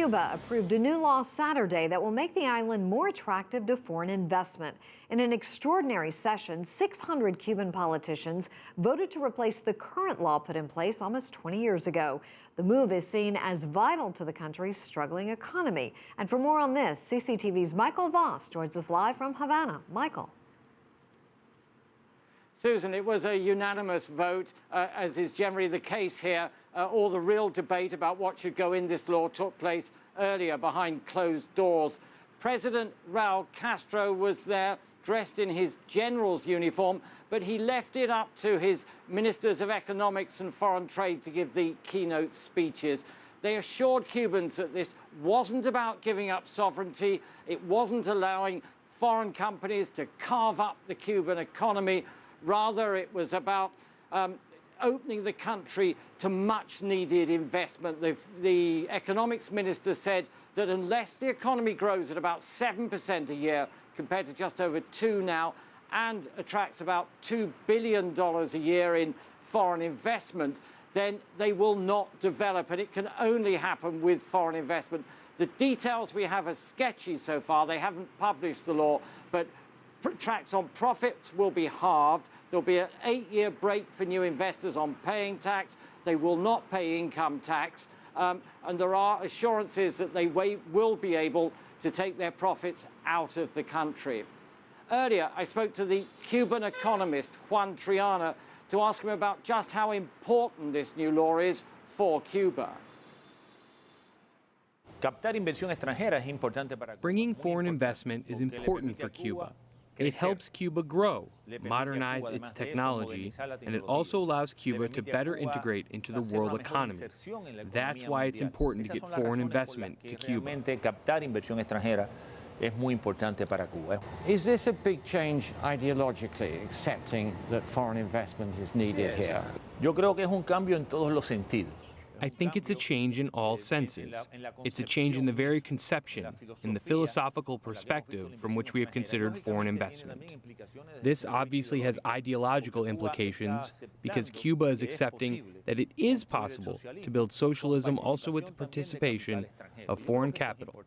Cuba approved a new law Saturday that will make the island more attractive to foreign investment. In an extraordinary session, 600 Cuban politicians voted to replace the current law put in place almost 20 years ago. The move is seen as vital to the country's struggling economy. And for more on this, CCTV's Michael Voss joins us live from Havana. Michael. Susan, it was a unanimous vote, as is generally the case here. All the real debate about what should go in this law took place earlier behind closed doors. President Raul Castro was there dressed in his general's uniform, but he left it up to his ministers of economics and foreign trade to give the keynote speeches. They assured Cubans that this wasn't about giving up sovereignty. It wasn't allowing foreign companies to carve up the Cuban economy. Rather, it was about opening the country to much-needed investment. The economics minister said that unless the economy grows at about 7% a year, compared to just over 2 now, and attracts about $2 billion a year in foreign investment, then they will not develop, and it can only happen with foreign investment. The details we have are sketchy so far. They haven't published the law, but tax on profits will be halved. There'll be an 8-year break for new investors on paying tax. They will not pay income tax. And there are assurances that they will be able to take their profits out of the country. Earlier, I spoke to the Cuban economist, Juan Triana, to ask him about just how important this new law is for Cuba. Bringing foreign investment is important for Cuba. It helps Cuba grow, modernize its technology, and it also allows Cuba to better integrate into the world economy. That's why it's important to get foreign investment to Cuba. Is this a big change ideologically, accepting that foreign investment is needed here? I think it's a change in all senses. It's a change in the very conception, in the philosophical perspective from which we have considered foreign investment. This obviously has ideological implications because Cuba is accepting that it is possible to build socialism also with the participation of foreign capital.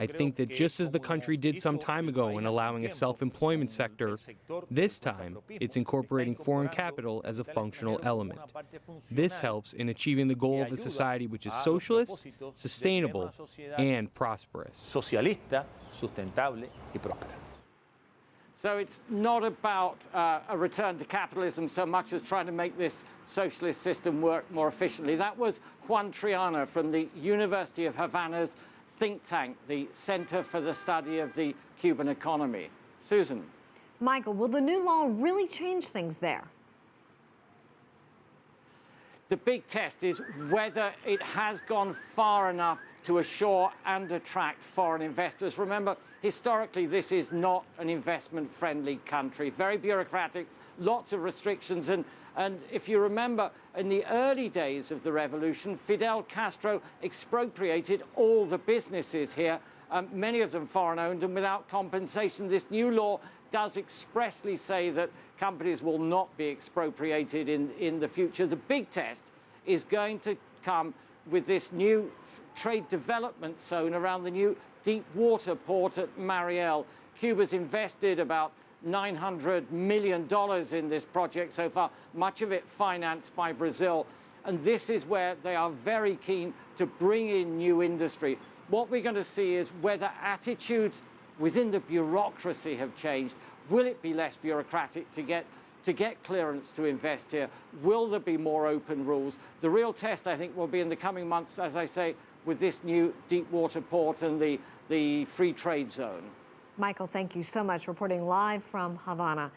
I think that just as the country did some time ago in allowing a self-employment sector, this time it's incorporating foreign capital as a functional element. This helps in achieving the goal of a society which is socialist, sustainable, and prosperous. So it's not about a return to capitalism so much as trying to make this socialist system work more efficiently. That was Juan Triana from the University of Havana's think tank, the Center for the Study of the Cuban Economy. Susan. Michael, will the new law really change things there? The big test is whether it has gone far enough to assure and attract foreign investors. Remember, historically, this is not an investment-friendly country. Very bureaucratic, lots of restrictions, and if you remember, in the early days of the revolution, Fidel Castro expropriated all the businesses here, many of them foreign-owned and without compensation. This new law does expressly say that companies will not be expropriated in the future. The big test is going to come with this new trade development zone around the new deep water port at Mariel. Cuba's invested about $900 million in this project so far, much of it financed by Brazil. And this is where they are very keen to bring in new industry. What we're going to see is whether attitudes within the bureaucracy have changed. Will it be less bureaucratic to get clearance to invest here? Will there be more open rules? The real test, I think, will be in the coming months, as I say, with this new deep water port and the free trade zone. Michael, thank you so much. Reporting live from Havana.